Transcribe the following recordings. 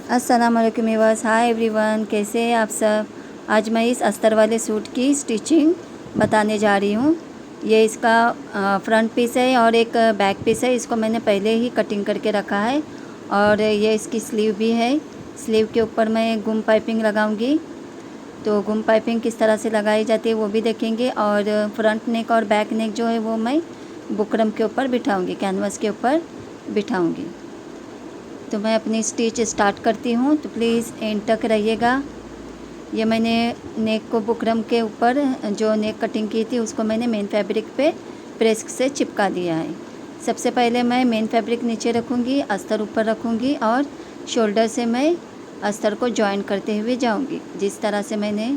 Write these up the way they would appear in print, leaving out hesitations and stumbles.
अस्सलाम वालेकुम viewers, hi everyone, कैसे हैं आप सब। आज मैं इस अस्तर वाले सूट की स्टिचिंग बताने जा रही हूँ। ये इसका फ्रंट पीस है और एक बैक पीस है। इसको मैंने पहले ही कटिंग करके रखा है और ये इसकी स्लीव भी है। स्लीव के ऊपर मैं गुम पाइपिंग लगाऊंगी, तो गुम पाइपिंग किस तरह से लगाई जाती है वो भी देखेंगे। और फ्रंट नेक और बैक नेक जो है वो मैं बुकरम के ऊपर बिठाऊँगी, कैनवास के ऊपर बिठाऊँगी। तो मैं अपनी स्टिच स्टार्ट करती हूँ, तो प्लीज़ एंड तक रहिएगा। ये मैंने नेक को बुकरम के ऊपर जो नेक कटिंग की थी उसको मैंने मेन फैब्रिक पे प्रेस से चिपका दिया है। सबसे पहले मैं मेन फैब्रिक नीचे रखूँगी, अस्तर ऊपर रखूँगी और शोल्डर से मैं अस्तर को जॉइन करते हुए जाऊँगी। जिस तरह से मैंने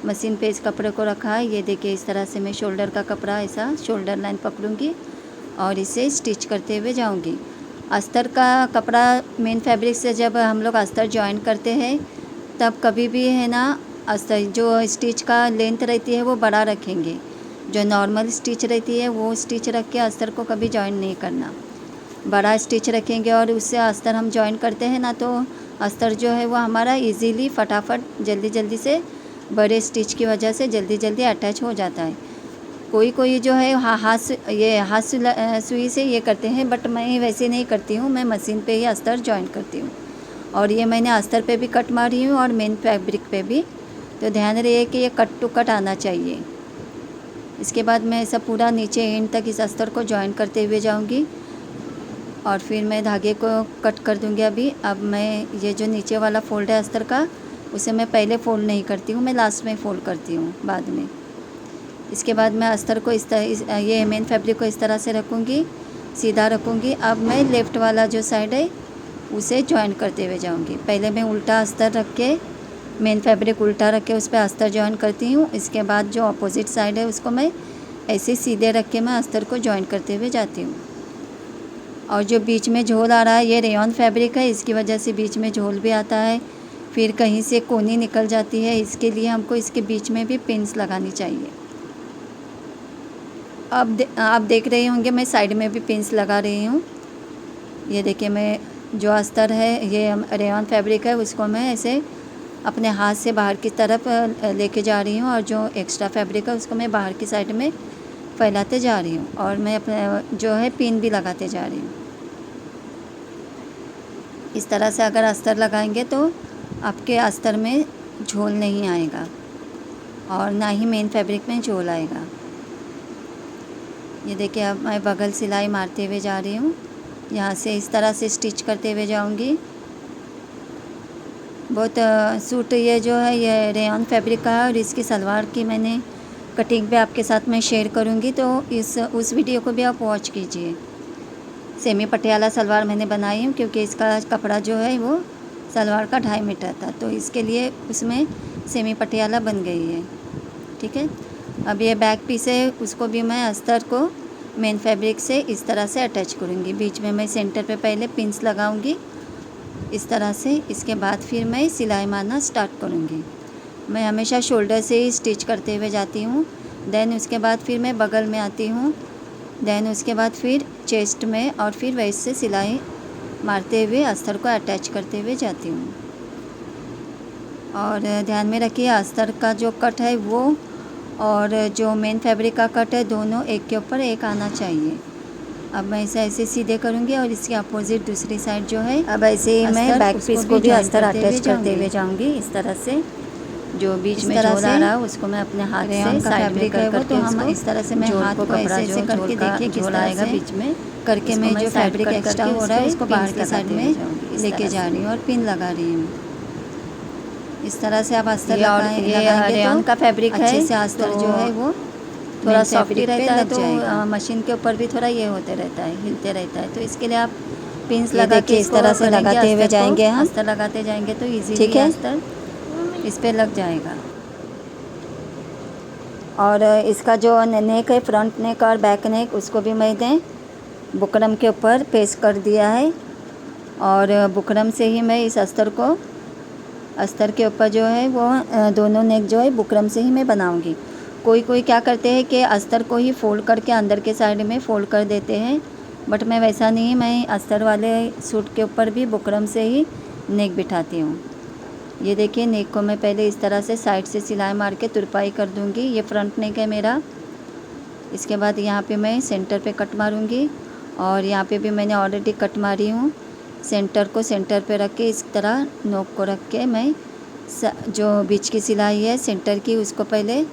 मशीन पे इस कपड़े को रखा है, ये देखिए इस तरह से मैं शोल्डर का कपड़ा ऐसा शोल्डर लाइन पकड़ूँगी और इसे स्टिच करते हुए जाऊँगी। अस्तर का कपड़ा मेन फैब्रिक से जब हम लोग अस्तर जॉइन करते हैं तब कभी भी है ना, अस्तर जो स्टिच का लेंथ रहती है वो बड़ा रखेंगे। जो नॉर्मल स्टिच रहती है वो स्टिच रख के अस्तर को कभी जॉइन नहीं करना, बड़ा स्टिच रखेंगे और उससे अस्तर हम जॉइन करते हैं ना, तो अस्तर जो है वो हमारा इजीली फटाफट जल्दी जल्दी से बड़े स्टिच की वजह से जल्दी जल्दी अटैच हो जाता है। कोई कोई जो है हाथ सुई से ये करते हैं, बट मैं वैसे नहीं करती हूँ। मैं मशीन पे ही अस्तर जॉइन करती हूँ और ये मैंने अस्तर पे भी कट मारी हूँ और मेन फैब्रिक पे भी। तो ध्यान रहे कि ये कट टू कट आना चाहिए। इसके बाद मैं ऐसा पूरा नीचे एंड तक इस अस्तर को जॉइन करते हुए जाऊँगी और फिर मैं धागे को कट कर दूँगी। अब मैं ये जो नीचे वाला फोल्ड है अस्तर का, उसे मैं पहले फोल्ड नहीं करती हूँ, मैं लास्ट में फोल्ड करती हूँ बाद में। इसके बाद मैं अस्तर को ये मेन फैब्रिक को इस तरह से रखूँगी, सीधा रखूँगी। अब मैं लेफ़्ट वाला जो साइड है उसे जॉइन करते हुए जाऊँगी। पहले मैं उल्टा अस्तर रख के, मेन फैब्रिक उल्टा रख के उस पर अस्तर जॉइन करती हूँ। इसके बाद जो अपोजिट साइड है उसको मैं ऐसे सीधे रख के मैं अस्तर को जॉइन करते हुए जाती हूँ। और जो बीच में झोल आ रहा है ये रेयॉन फैब्रिक है, इसकी वजह से बीच में झोल भी आता है, फिर कहीं से कोनी निकल जाती है। इसके लिए हमको इसके बीच में भी पिन्स लगानी चाहिए। आप देख रहे होंगे मैं साइड में भी पिन्स लगा रही हूँ। ये देखिए मैं जो अस्तर है ये रेयॉन फैब्रिक है, उसको मैं ऐसे अपने हाथ से बाहर की तरफ लेके जा रही हूँ और जो एक्स्ट्रा फैब्रिक है उसको मैं बाहर की साइड में फैलाते जा रही हूँ और मैं अपने जो है पिन भी लगाते जा रही हूँ। इस तरह से अगर अस्तर लगाएंगे तो आपके अस्तर में झोल नहीं आएगा और ना ही मेन फैब्रिक में झोल आएगा। ये देखिए अब मैं बगल सिलाई मारते हुए जा रही हूँ, यहाँ से इस तरह से स्टिच करते हुए जाऊँगी। बहुत सूट ये जो है ये रेयॉन फैब्रिक का है और इसकी सलवार की मैंने कटिंग भी आपके साथ में शेयर करूँगी, तो उस वीडियो को भी आप वॉच कीजिए। सेमी पटियाला सलवार मैंने बनाई हूँ क्योंकि इसका कपड़ा जो है वो सलवार का 2.5 मीटर था, तो इसके लिए उसमें सेमी पटियाला बन गई है। ठीक है, अब ये बैक पीस है उसको भी मैं अस्तर को मेन फैब्रिक से इस तरह से अटैच करूँगी। बीच में मैं सेंटर पे पहले पिन्स लगाऊँगी इस तरह से, इसके बाद फिर मैं सिलाई मारना स्टार्ट करूँगी। मैं हमेशा शोल्डर से ही स्टिच करते हुए जाती हूँ, देन उसके बाद फिर मैं बगल में आती हूँ, देन उसके बाद फिर चेस्ट में और फिर वैसे सिलाई मारते हुए अस्तर को अटैच करते हुए जाती हूँ। और ध्यान में रखिए अस्तर का जो कट है वो और जो मेन फैब्रिक का कट है दोनों एक के ऊपर एक आना चाहिए। अब मैं इसे ऐसे सीधे करूँगी और इसके अपोजिट दूसरी साइड जो है, अब ऐसे ही मैं बैक पीस को भी अस्तर अटैच करते हुए जाऊँगी। इस तरह से जो बीच में झोल आ रहा है उसको मैं अपने हाथ से साइड में कर करके, तो हम इस तरह से मैं हाथ को ऐसे ऐसे करके देखिए किस तरह से बीच में करके मैं जो फैब्रिक एक्स्ट्रा हो रहा है उसको बाहर की साइड में लेके जा रही हूँ और पिन लगा रही हूँ। इस तरह से आप अस्तर लगाएंगे रेयॉन का फैब्रिक है, अच्छे से अस्तर जो है वो थोड़ा सॉफ्ट रहता है, तो मशीन के ऊपर भी थोड़ा ये होते रहता है, हिलते रहता है। तो इसके लिए आप पिन्स लगा के इस तरह से लगाते हुए जाएंगे, हम अस्तर लगाते जाएंगे तो इजीली अस्तर इस पे लग जाएगा। और इसका जो नेक है, फ्रंट नेक और बैक नेक, उसको भी मैंने बुकरम के ऊपर पेस्ट कर दिया है और बुकरम से ही मैं इस अस्तर के ऊपर जो है वो दोनों नेक जो है बुकरम से ही मैं बनाऊंगी। कोई कोई क्या करते हैं कि अस्तर को ही फोल्ड करके अंदर के साइड में फोल्ड कर देते हैं, बट मैं वैसा नहीं, मैं अस्तर वाले सूट के ऊपर भी बुकरम से ही नेक बिठाती हूँ। ये देखिए, नेक को मैं पहले इस तरह से साइड से सिलाई मार के तुरपाई कर दूँगी। ये फ्रंट नेक है मेरा। इसके बाद यहाँ पे मैं सेंटर पे कट मारूँगी और यहाँ पे भी मैंने ऑलरेडी कट मारी हूँ। सेंटर को सेंटर पे रख के इस तरह नोक को रख के मैं जो बीच की सिलाई है सेंटर की उसको पहले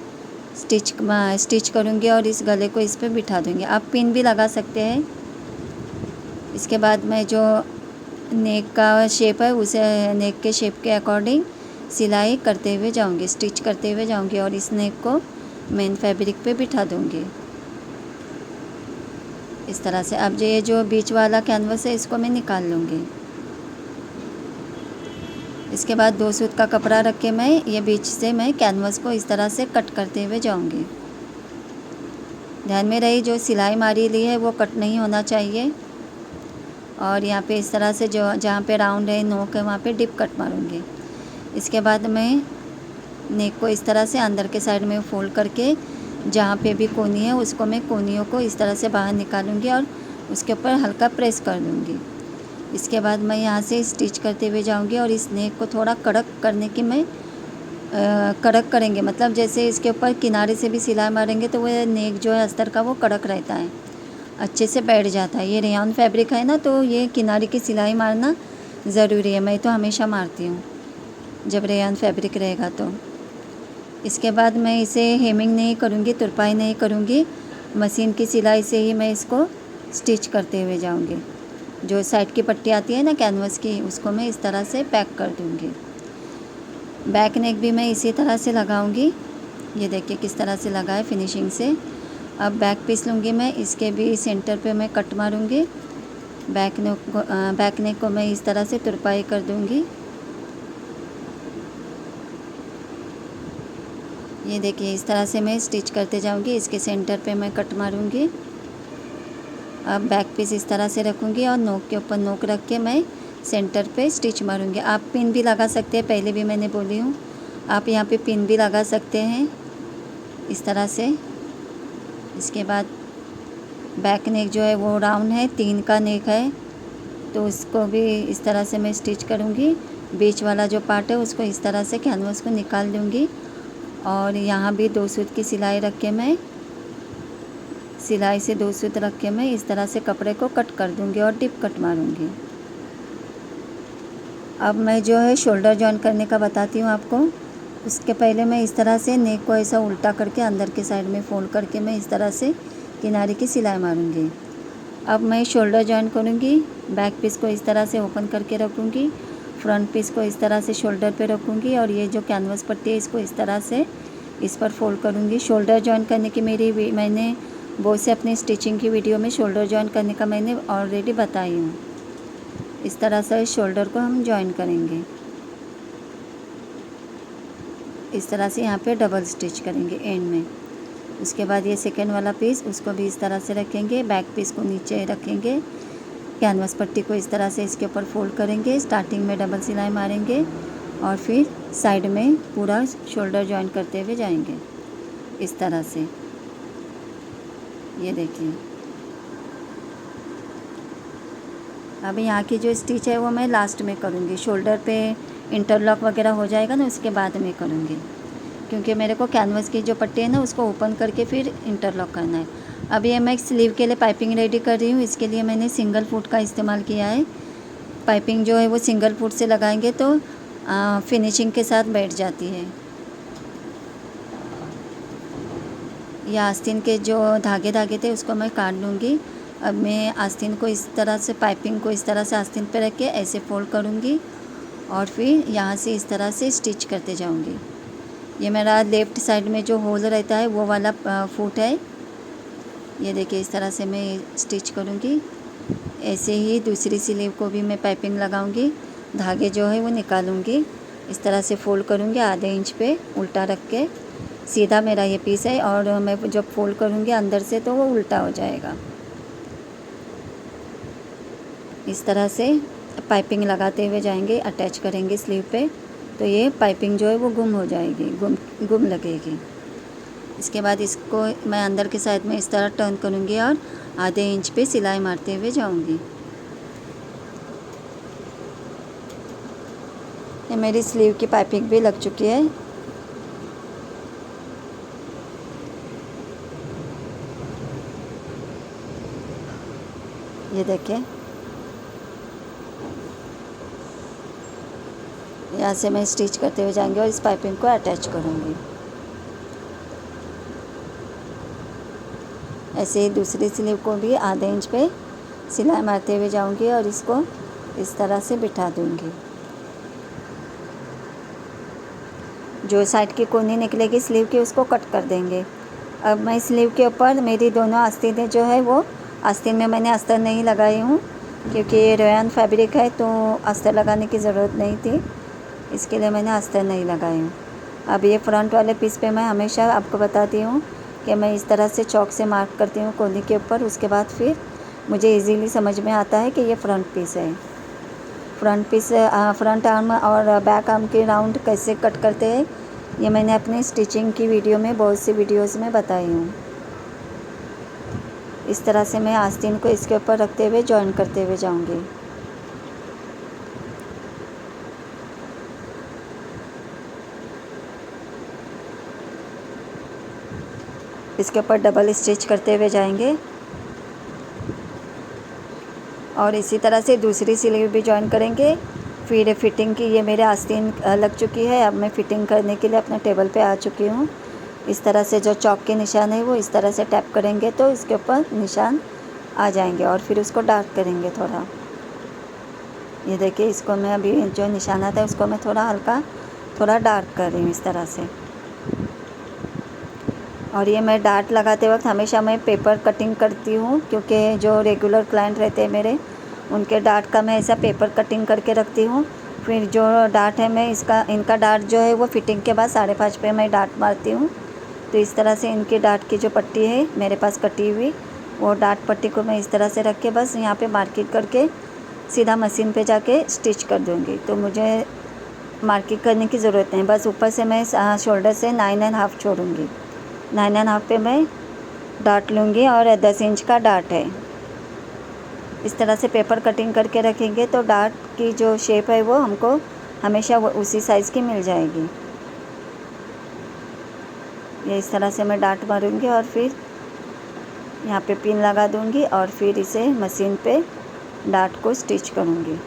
स्टिच करूँगी और इस गले को इस पे बिठा दूँगी। आप पिन भी लगा सकते हैं। इसके बाद मैं जो नेक का शेप है उसे नेक के शेप के अकॉर्डिंग सिलाई करते हुए जाऊँगी, स्टिच करते हुए जाऊँगी और इस नेक को मेन फैब्रिक पे बिठा दूँगी इस तरह से। अब ये जो बीच वाला कैनवस है इसको मैं निकाल लूँगी। इसके बाद 2 सूत का कपड़ा रख के मैं ये बीच से मैं कैनवस को इस तरह से कट करते हुए जाऊँगी। ध्यान में रही, जो सिलाई मारी ली है वो कट नहीं होना चाहिए। और यहाँ पे इस तरह से जो जहाँ पे राउंड है नोक है वहाँ पे डिप कट मारूँगी। इसके बाद मैं नेक को इस तरह से अंदर के साइड में फोल्ड करके जहाँ पे भी कोनी है उसको मैं कोनियों को इस तरह से बाहर निकालूंगी और उसके ऊपर हल्का प्रेस कर दूँगी। इसके बाद मैं यहाँ से स्टिच करते हुए जाऊँगी और इस नेक को थोड़ा कड़क करने की मैं कड़क करेंगे, मतलब जैसे इसके ऊपर किनारे से भी सिलाई मारेंगे तो वह नेक जो है अस्तर का वो कड़क रहता है, अच्छे से बैठ जाता है। ये रेयॉन फैब्रिक है ना, तो ये किनारे की सिलाई मारना ज़रूरी है। मैं तो हमेशा मारती हूँ जब रेयॉन फैब्रिक रहेगा तो। इसके बाद मैं इसे हेमिंग नहीं करूँगी, तुरपाई नहीं करूँगी, मशीन की सिलाई से ही मैं इसको स्टिच करते हुए जाऊँगी। जो साइड की पट्टी आती है ना कैनवस की, उसको मैं इस तरह से पैक कर दूँगी। बैक नेक भी मैं इसी तरह से लगाऊँगी। ये देखिए किस तरह से लगा है फिनिशिंग से। अब बैक पीस लूँगी मैं, इसके भी सेंटर पे मैं कट मारूँगी। बैक नेक को मैं इस तरह से तुरपाई कर दूँगी। ये देखिए इस तरह से मैं स्टिच करते जाऊँगी। इसके सेंटर पे मैं कट मारूँगी। अब बैक पीस इस तरह से रखूँगी और नोक के ऊपर नोक रख के मैं सेंटर पे स्टिच मारूँगी। आप पिन भी लगा सकते हैं, पहले भी मैंने बोली हूँ, आप यहाँ पे पिन भी लगा सकते हैं इस तरह से। इसके बाद बैक नेक जो है वो राउंड है, 3 का नेक है, तो उसको भी इस तरह से मैं स्टिच करूँगी। बीच वाला जो पार्ट है उसको इस तरह से कैनवस को निकाल दूँगी और यहाँ भी 2 सूत की सिलाई रख के मैं सिलाई से 2 सूत रख के मैं इस तरह से कपड़े को कट कर दूँगी और डिप कट मारूँगी। अब मैं जो है शोल्डर जॉइन करने का बताती हूँ आपको। उसके पहले मैं इस तरह से नेक को ऐसा उल्टा करके अंदर के साइड में फोल्ड करके मैं इस तरह से किनारे की सिलाई मारूँगी। अब मैं शोल्डर जॉइन करूँगी। बैक पीस को इस तरह से ओपन करके रखूँगी, फ्रंट पीस को इस तरह से शोल्डर पे रखूँगी और ये जो कैनवस पट्टी है इसको इस तरह से इस पर फोल्ड करूँगी। शोल्डर जॉइन करने की मैंने बहुत से अपनी स्टिचिंग की वीडियो में शोल्डर जॉइन करने का मैंने ऑलरेडी बताई हूँ। इस तरह से शोल्डर को हम जॉइन करेंगे। इस तरह से यहाँ पे डबल स्टिच करेंगे एंड में। उसके बाद ये सेकेंड वाला पीस उसको भी इस तरह से रखेंगे। बैक पीस को नीचे रखेंगे, कैनवस पट्टी को इस तरह से इसके ऊपर फोल्ड करेंगे, स्टार्टिंग में डबल सिलाई मारेंगे और फिर साइड में पूरा शोल्डर जॉइन करते हुए जाएंगे इस तरह से। ये देखिए, अब यहाँ की जो स्टिच है वो मैं लास्ट में करूँगी। शोल्डर पे इंटरलॉक वगैरह हो जाएगा ना, उसके बाद में करूँगी, क्योंकि मेरे को कैनवस की जो पट्टी है ना उसको ओपन करके फिर इंटरलॉक करना है। अब ये मैं स्लीव के लिए पाइपिंग रेडी कर रही हूँ। इसके लिए मैंने सिंगल फुट का इस्तेमाल किया है। पाइपिंग जो है वो सिंगल फुट से लगाएंगे तो फिनिशिंग के साथ बैठ जाती है। ये आस्तीन के जो धागे थे उसको मैं काट लूँगी। अब मैं आस्तीन को इस तरह से, पाइपिंग को इस तरह से आस्तीन पे रख के ऐसे फोल्ड करूँगी और फिर यहाँ से इस तरह से स्टिच करते जाऊँगी। ये मेरा लेफ़्ट साइड में जो होल रहता है वो वाला फुट है। ये देखिए इस तरह से मैं स्टिच करूँगी। ऐसे ही दूसरी स्लीव को भी मैं पाइपिंग लगाऊँगी। धागे जो है वो निकालूँगी, इस तरह से फोल्ड करूँगी आधे इंच पे उल्टा रख के। सीधा मेरा ये पीस है और मैं जब फोल्ड करूँगी अंदर से तो वो उल्टा हो जाएगा। इस तरह से पाइपिंग लगाते हुए जाएंगे, अटैच करेंगे स्लीव पे, तो ये पाइपिंग जो है वो गुम हो जाएगी, गुम लगेगी। इसके बाद इसको मैं अंदर के साइड में इस तरह टर्न करूँगी और आधे इंच पे सिलाई मारते हुए जाऊँगी। ये मेरी स्लीव की पाइपिंग भी लग चुकी है। ये देखिए, यहाँ से मैं स्टिच करते हुए जाएंगे और इस पाइपिंग को अटैच करूँगी। ऐसे ही दूसरी स्लीव को भी आधे इंच पे सिलाई मारते हुए जाऊँगी और इसको इस तरह से बिठा दूँगी। जो साइड की कोनी निकलेगी स्लीव की उसको कट कर देंगे। अब मैं स्लीव के ऊपर मेरी दोनों आस्तीनें जो है वो आस्तीन में मैंने अस्तर नहीं लगाई हूँ, क्योंकि ये रेयन फैब्रिक है तो अस्तर लगाने की ज़रूरत नहीं थी, इसके लिए मैंने अस्तर नहीं लगाई हूँ। अब ये फ्रंट वाले पीस पे मैं हमेशा आपको बताती हूँ कि मैं इस तरह से चौक से मार्क करती हूँ कोनी के ऊपर। उसके बाद फिर मुझे इजीली समझ में आता है कि ये फ्रंट पीस है। फ्रंट पीस फ्रंट आर्म और बैक आर्म के राउंड कैसे कट करते हैं ये मैंने अपनी स्टिचिंग की वीडियो में बहुत सी वीडियोस में बताई हूँ। इस तरह से मैं आस्तीन को इसके ऊपर रखते हुए जॉइन करते हुए जाऊँगी। इसके ऊपर डबल स्टिच करते हुए जाएंगे और इसी तरह से दूसरी स्लीव भी जॉइन करेंगे। फिर फिटिंग की ये मेरे आस्तीन लग चुकी है। अब मैं फिटिंग करने के लिए अपने टेबल पे आ चुकी हूँ। इस तरह से जो चौक के निशान है वो इस तरह से टैप करेंगे तो इसके ऊपर निशान आ जाएंगे और फिर उसको डार्क करेंगे थोड़ा। ये देखिए, इसको मैं अभी जो निशान आता है उसको मैं थोड़ा डार्क कर रही हूँ इस तरह से। और ये मैं डार्ट लगाते वक्त हमेशा मैं पेपर कटिंग करती हूँ, क्योंकि जो रेगुलर क्लाइंट रहते हैं मेरे उनके डार्ट का मैं ऐसा पेपर कटिंग करके रखती हूँ। फिर जो डार्ट है मैं इनका डार्ट जो है वो फिटिंग के बाद 5.5 पे मैं डार्ट मारती हूँ। तो इस तरह से इनकी डार्ट की जो पट्टी है मेरे पास कटी हुई, वो डार्ट पट्टी को मैं इस तरह से रख के बस यहाँ पे मार्किंग करके सीधा मशीन पे जाके स्टिच कर दूँगी। तो मुझे मार्किंग करने की ज़रूरत नहीं, बस ऊपर से मैं शोल्डर से 9.5 छोड़ूँगी। 9.5 पे मैं डार्ट लूँगी और 10 इंच का डार्ट है। इस तरह से पेपर कटिंग करके रखेंगे तो डार्ट की जो शेप है वो हमको हमेशा वो उसी साइज़ की मिल जाएगी। ये इस तरह से मैं डार्ट मारूँगी और फिर यहाँ पे पिन लगा दूँगी और फिर इसे मशीन पे डार्ट को स्टिच करूँगी।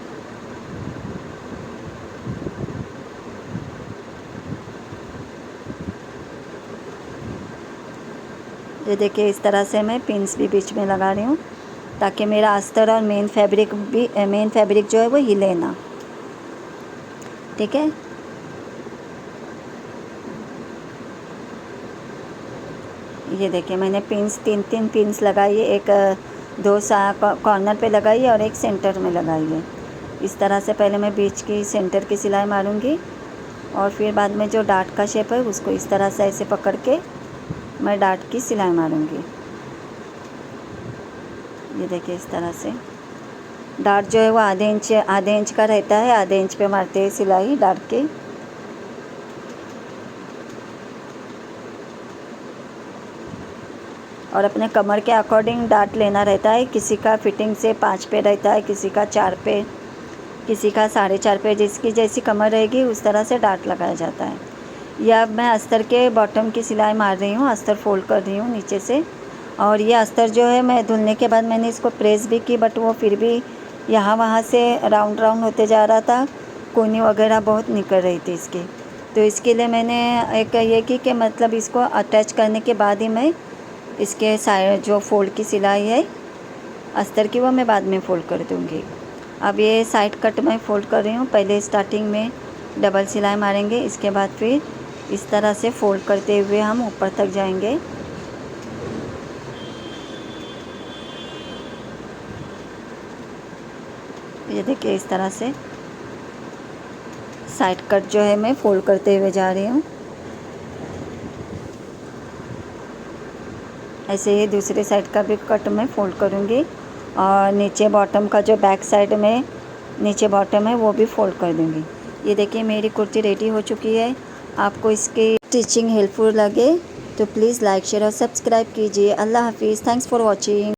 ये देखिए, इस तरह से मैं पिन्स भी बीच में लगा रही हूँ ताकि मेरा अस्तर और मेन फैब्रिक जो है वो हिले ना। ठीक है, ये देखिए मैंने पिन्स तीन पिन्स लगाई है। एक 2 कॉर्नर पे लगाई है और एक सेंटर में लगाई है। इस तरह से पहले मैं बीच की सेंटर की सिलाई मारूंगी और फिर बाद में जो डार्ट का शेप है उसको इस तरह से ऐसे पकड़ के मैं डार्ट की सिलाई मारूंगी। ये देखिए, इस तरह से डार्ट जो है वो आधे इंच का रहता है। आधे इंच पे मारते हैं सिलाई डार्ट के। और अपने कमर के अकॉर्डिंग डार्ट लेना रहता है। किसी का फिटिंग से 5 पे रहता है, किसी का 4 पे, किसी का 4.5 पे। जिसकी जैसी कमर रहेगी उस तरह से डार्ट लगाया जाता है। यह अब मैं अस्तर के बॉटम की सिलाई मार रही हूँ, अस्तर फोल्ड कर रही हूँ नीचे से। और ये अस्तर जो है मैं धुलने के बाद मैंने इसको प्रेस भी की, बट वो फिर भी यहाँ वहाँ से राउंड होते जा रहा था। कोनी वगैरह बहुत निकल रही थी इसकी। तो इसके लिए मैंने एक ये की कि मतलब इसको अटैच करने के बाद ही मैं इसके साइड जो फोल्ड की सिलाई है अस्तर की वो मैं बाद में फ़ोल्ड कर दूँगी। अब ये साइड कट मैं फ़ोल्ड कर रही हूँ। पहले स्टार्टिंग में डबल सिलाई मारेंगे, इसके बाद फिर इस तरह से फ़ोल्ड करते हुए हम ऊपर तक जाएंगे। ये देखिए, इस तरह से साइड कट जो है मैं फ़ोल्ड करते हुए जा रही हूँ। ऐसे ही दूसरे साइड का भी कट मैं फ़ोल्ड करूँगी और नीचे बॉटम का जो बैक साइड में नीचे बॉटम है वो भी फ़ोल्ड कर दूँगी। ये देखिए, मेरी कुर्ती रेडी हो चुकी है। आपको इसकी स्टिचिंग हेल्पफुल लगे तो प्लीज़ लाइक शेयर और सब्सक्राइब कीजिए। अल्लाह हाफिज़। Thanks for watching.